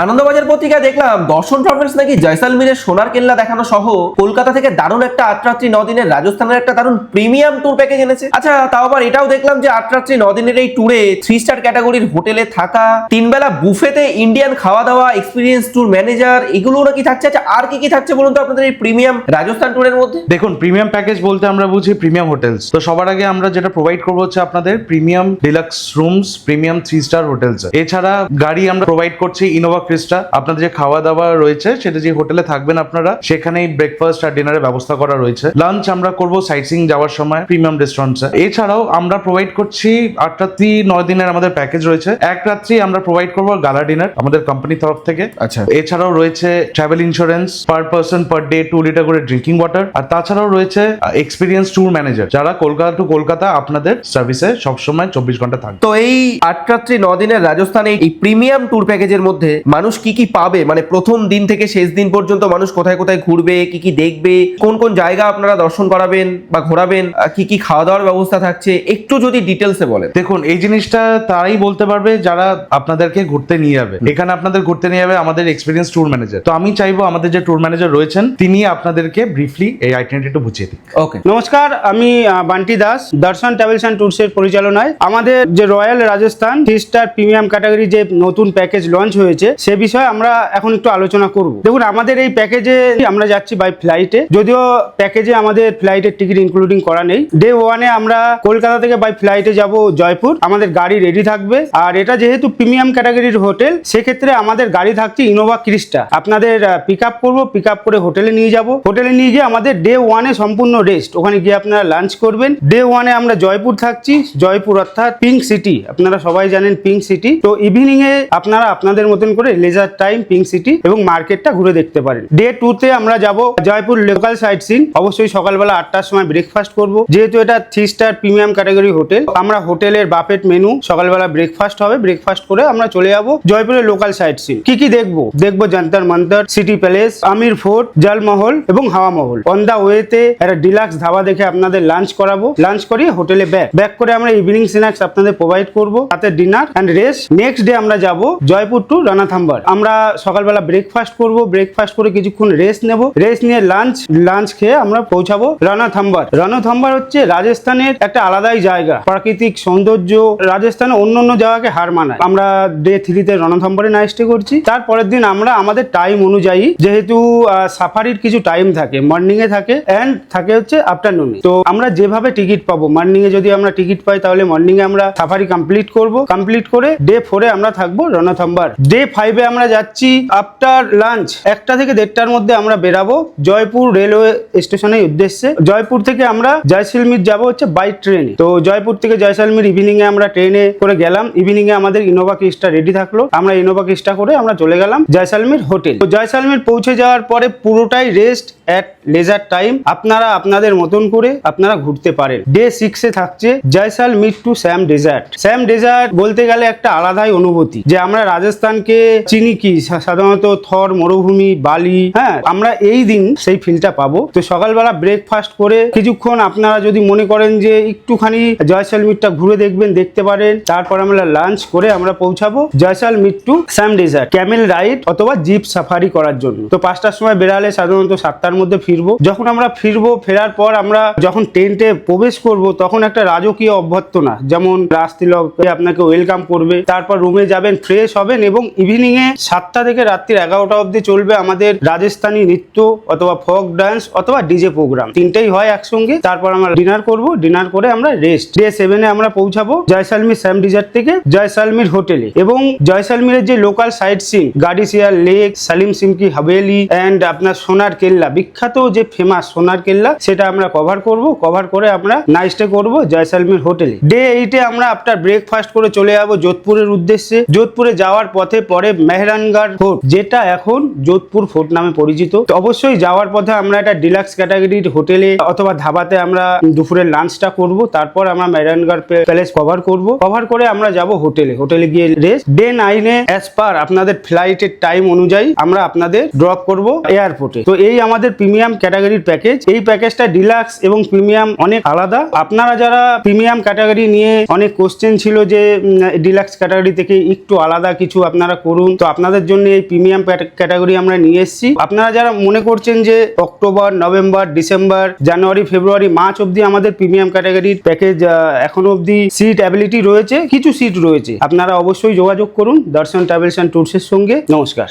আনন্দবাজার পত্রিকায় দেখলাম দর্শন ট্রাভেলস নাকি জয়সালমীরের সোনার কেল্লা দেখানো সহ কলকাতা থেকে দারুণ একটা 8 রাত্রি 9 দিনের রাজস্থানের একটা দারুণ প্রিমিয়াম ট্যুর প্যাকেজ এনেছে। আচ্ছা, তাও আবার এটাও দেখলাম যে 8 রাত্রি 9 দিনের এই ট্যুরে 3 স্টার ক্যাটাগরির হোটেলে থাকা, 3 বেলা বুফেতে ইন্ডিয়ান খাওয়া দাওয়া, এক্সপিরিয়েন্স ট্যুর ম্যানেজার, এগুলো নাকি থাকছে। আচ্ছা, আর কি কি থাকছে বলুন তো আপনাদের এই প্রিমিয়াম রাজস্থান ট্যুরের মধ্যে? দেখুন, প্রিমিয়াম প্যাকেজ বলতে আমরা বুঝি প্রিমিয়াম হোটেলস। তো সবার আগে আমরা যেটা প্রোভাইড করবো হচ্ছে আপনাদের premium deluxe rooms, premium 3 star hotels. এছাড়া গাড়ি আমরা প্রোভাইড করছি ইনোভা ক্রিস্টা। আপনাদের যে খাওয়া দাওয়া রয়েছে সেটা যে হোটেলে থাকবেন আপনারা, সেখানেই ব্রেকফাস্ট আর ডিনারের ব্যবস্থা করা রয়েছে। লাঞ্চ আমরা করবো সাইট সিইং যাওয়ার সময় প্রিমিয়াম রেস্টুরেন্টসে। এছাড়াও আমরা প্রোভাইড করছি 8 রাত্রি 9 দিনের আমাদের প্যাকেজ রয়েছে। 1 রাত্রি আমরা প্রোভাইড করবো গালা ডিনার আমাদের কোম্পানির তরফ থেকে। আচ্ছা, এছাড়াও রয়েছে travel insurance, per person per day 2 litre করে ড্রিঙ্কিং ওয়াটার। আর তাছাড়াও রয়েছে এক্সপিরিয়েন্স ট্যুর ম্যানেজার, যারা কলকাতা টু কলকাতা আপনাদের সার্ভিসে সবসময় 24 ঘন্টা থাকবে। তো এই 8 রাত্রি 9 দিনের রাজস্থানে এই প্রিমিয়াম ট্যুর প্যাকেজের মধ্যে মানুষ কি কি পাবে, মানে প্রথম দিন থেকে শেষ দিন পর্যন্ত মানুষ কোথায় কোথায় ঘুরবে, কি কি দেখবে, কোন কোন জায়গা আপনারা দর্শন করাবেন বা ঘোরাবেন, কি কি খাওয়া দাওয়ার ব্যবস্থা থাকছে, একটু যদি ডিটেলসে বলেন। দেখুন, এই জিনিসটা তারাই বলতে পারবে যারা আপনাদেরকে ঘুরতে নিয়ে যাবে। এখানে আপনাদের ঘুরতে নিয়ে যাবে আমাদের এক্সপিরিয়েন্স ট্যুর ম্যানেজার। তো আমি চাইবো আমাদের যে ট্যুর ম্যানেজার রয়েছেন তিনি আপনাদেরকে ব্রিফলি এই আইটেনিটি একটু বুঝিয়ে দিক। ওকে, নমস্কার, আমি বান্টি দাস, দর্শন ট্রাভেলস অ্যান্ড ট্যুরসের পরিচালনায় আমাদের যে royal Rajasthan 3 star premium category যে নতুন প্যাকেজ লঞ্চ হয়েছে সে বিষয়ে আমরা এখন একটু আলোচনা করব। দেখুন, আমাদের এই প্যাকেজে আমরা যাচ্ছি বাই ফ্লাইটে, যদিও প্যাকেজে আমাদের ফ্লাইটের টিকিট ইনক্লুডিং করা নেই। ডে 1-এ আমরা কলকাতা থেকে বাই ফ্লাইটে যাব জয়পুর, আমাদের গাড়ি রেডি থাকবে। আর এটা যেহেতু প্রিমিয়াম ক্যাটাগরির হোটেল, সেক্ষেত্রে আমাদের গাড়ি থাকছে ইনোভা ক্রিস্টা। আপনাদের পিক আপ করবো, পিক আপ করে হোটেলে নিয়ে যাব। হোটেলে নিয়ে গিয়ে আমাদের ডে 1-এ সম্পূর্ণ রেস্ট, ওখানে গিয়ে আপনারা লাঞ্চ করবেন। ডে 1-এ আমরা জয়পুর থাকছি, জয়পুর অর্থাৎ পিঙ্ক সিটি, আপনারা সবাই জানেন পিঙ্ক সিটি। তো ইভিনিং এ আপনারা আপনাদের মতন করে লেজার টাইম পিঙ্ক সিটি এবং মার্কেটটা ঘুরে দেখতে পারেন। ডে 2-তে আমরা যাব জয়পুর লোকাল সাইট সিন। অবশ্যই সকালবেলা 8টার সময় ব্রেকফাস্ট করব, যেহেতু এটা 3 স্টার প্রিমিয়াম ক্যাটাগরি হোটেল। আমরা হোটেলের বাফেট মেনু, সকালবেলা ব্রেকফাস্ট হবে, ব্রেকফাস্ট করে আমরা চলে যাব জয়পুরের লোকাল সাইট সিন। কি কি দেখবো জান্তার মান্তর, সিটি প্যালেস, আমির ফোর্ট, জলমহল এবং হাওয়া মহল। অন দা ওয়েতে একটা ডিলাক্স ধাবা দেখে আপনাদের লাঞ্চ করাবো। লাঞ্চ করিয়ে হোটেলে ব্যাক করে আমরা ইভিনিং স্ন্যাক্স আপনাদের প্রোভাইড করবো, সাথে dinner and rest. Next day আমরা যাব জয়পুর টু রণথম্বর। আমরা সকালবেলা ব্রেকফাস্ট করব, ব্রেকফাস্ট করে কিছুক্ষণ রেস্ট নেব, রেস্ট নিয়ে লাঞ্চ খেয়ে আমরা পৌঁছাবো রণথম্বর। রণথম্বর হচ্ছে রাজস্থানের একটা আলাদাই জায়গা, প্রাকৃতিক সৌন্দর্য রাজস্থানে অন্য জায়গাকে হার মানায়। আমরা ডে 3-তে রণথম্বরে নাইট স্টে করছি। তারপরের দিন আমরা আমাদের টাইম অনুযায়ী, যেহেতু সাফারির কিছু টাইম থাকে, মর্নিং এ থাকে এন্ড থাকে হচ্ছে আফটারনুনে। তো আমরা যেভাবে টিকিট পাবো, মর্নিং এ যদি আমরা টিকিট পাই তাহলে মর্নিং এ আমরা সাফারি কমপ্লিট করব। কমপ্লিট করে ডে 4-এ আমরা থাকবো রণথম্বর। ডে 5-এ আমরা যাচ্ছি আফটার লাঞ্চ 1টা থেকে 1:30টার মধ্যে আমরা বেরাবো জয়পুর রেলওয়ে স্টেশনের উদ্দেশ্যে। জয়পুর থেকে আমরা জয়সলমীর যাব হচ্ছে বাই ট্রেনে। তো জয়পুর থেকে জয়সলমীর ইভিনিং এ আমরা ট্রেনে করে গেলাম। ইভিনিং এ আমাদের ইনোভা ক্রিস্টা রেডি থাকলো, আমরা ইনোভা ক্রিস্টা করে আমরা চলে গেলাম জয়সলমীর হোটেল। তো জয়সলমীর পৌঁছে যাওয়ার পরে পুরোটাই রেস্ট এট লেজার টাইম, আপনারা আপনাদের মতন করে আপনারা ঘুরতে পারেন। ডে 6-এ থাকছে জয়সলমীর টু শ্যাম ডেজার্ট। শ্যাম ডেজার্ট বলতে গেলে একটা আলাদাই অনুভূতি, যে আমরা রাজস্থানকে চিনি কি সাধারণত থর মরুভূমি, বালি, হ্যাঁ, আমরা এই দিন সেই ফিলটা পাবো। তো সকালবেলা ব্রেকফাস্ট করে কিছুক্ষণ আপনারা যদি মনে করেন যে একটুখানি জয়সলমীরটা ঘুরে দেখতে পারেন। তারপর আমরা লাঞ্চ করে আমরা পৌঁছাবো জয়সলমীর টু শ্যাম ডেজার্ট, ক্যামেল রাইড অথবা জিপ সাফারি করার জন্য। তো 5টার সময় বেরালে সাধারণত 7টার মধ্যে ফিরবো। যখন আমরা ফিরবো, ফেরার পর আমরা যখন টেন্টে প্রবেশ করব, তখন একটা রাজকীয় অভ্যর্থনা, যেমন রাজতিলক আপনাকে ওয়েলকাম করবে। তারপর রুমে যাবেন, ফ্রেশ হবেন এবং ইভিনিং এ 7টা থেকে রাত্রি 11টা অবধি চলবে আমাদের রাজস্থানী নৃত্য অথবা ফোক ডান্স অথবা ডিজে প্রোগ্রাম, তিনটেই হয় একসঙ্গে। তারপর আমরা ডিনার করব, ডিনার করে আমরা রেস্ট। ডে 7-এ আমরা পৌঁছাবো জয়সলমীর শ্যাম ডেজার্ট থেকে জয়সলমীর হোটেলে। এবং জয়সলমীরের যে local sight scene, Gadisar lake, Salim সিমকি হাভেলি এন্ড আপনার সোনার কেল্লা, বিখ্যাত যে ফেমাস সোনার কেল্লা, সেটা আমরা কভার করব। কভার করে আমরা নাইট স্টে করবো জয়সলমীর হোটেলে। ডে 8-এ আমরা আফটার ব্রেকফাস্ট করে চলে যাবো যোধপুরের উদ্দেশ্যে। যোধপুরে যাওয়ার পথে পরে মেহরানগড় ফোর্ট, যেটা এখন যোধপুর ফোর্ট নামে পরিচিত। তো অবশ্যই যাওয়ার পথে আমরা একটা ডিলাক্স ক্যাটাগরির হোটেলে অথবা ধাবাতে আমরা দুপুরের লাঞ্চটা করব। তারপর আমরা মেহরানগড় প্যালেস কভার করব। কভার করে আমরা যাব হোটেলে গিয়ে রেস্ট। ডে 9-এ অ্যাজ পার আপনাদের ফ্লাইটের টাইম অনুযায়ী আমরা আপনাদের ড্রপ করব এয়ারপোর্টে। তো এই আমাদের প্রিমিয়াম ক্যাটাগরির প্যাকেজ। এই প্যাকেজটা ডিলাক্স এবং প্রিমিয়াম অনেক আলাদা। আপনারা যারা প্রিমিয়াম ক্যাটাগরি নিয়ে অনেক কোশ্চেন ছিল যে ডিলাক্স ক্যাটাগরি থেকে একটু আলাদা কিছু আপনারা করুন, করুন। তো আপনাদের জন্য এই প্রিমিয়াম ক্যাটাগরি আমরা নিয়ে এসেছি। আপনারা যারা মনে করছেন যে অক্টোবর, নভেম্বর, ডিসেম্বর, জানুয়ারি, ফেব্রুয়ারি, মার্চ অবধি আমাদের প্রিমিয়াম ক্যাটাগরির প্যাকেজ এখনো অবধি সিট অ্যাবিলিটি রয়েছে, কিছু সিট রয়েছে, আপনারা অবশ্যই যোগাযোগ করুন দর্শন ট্রাভেলস অ্যান্ড ট্যুরসের সঙ্গে। নমস্কার।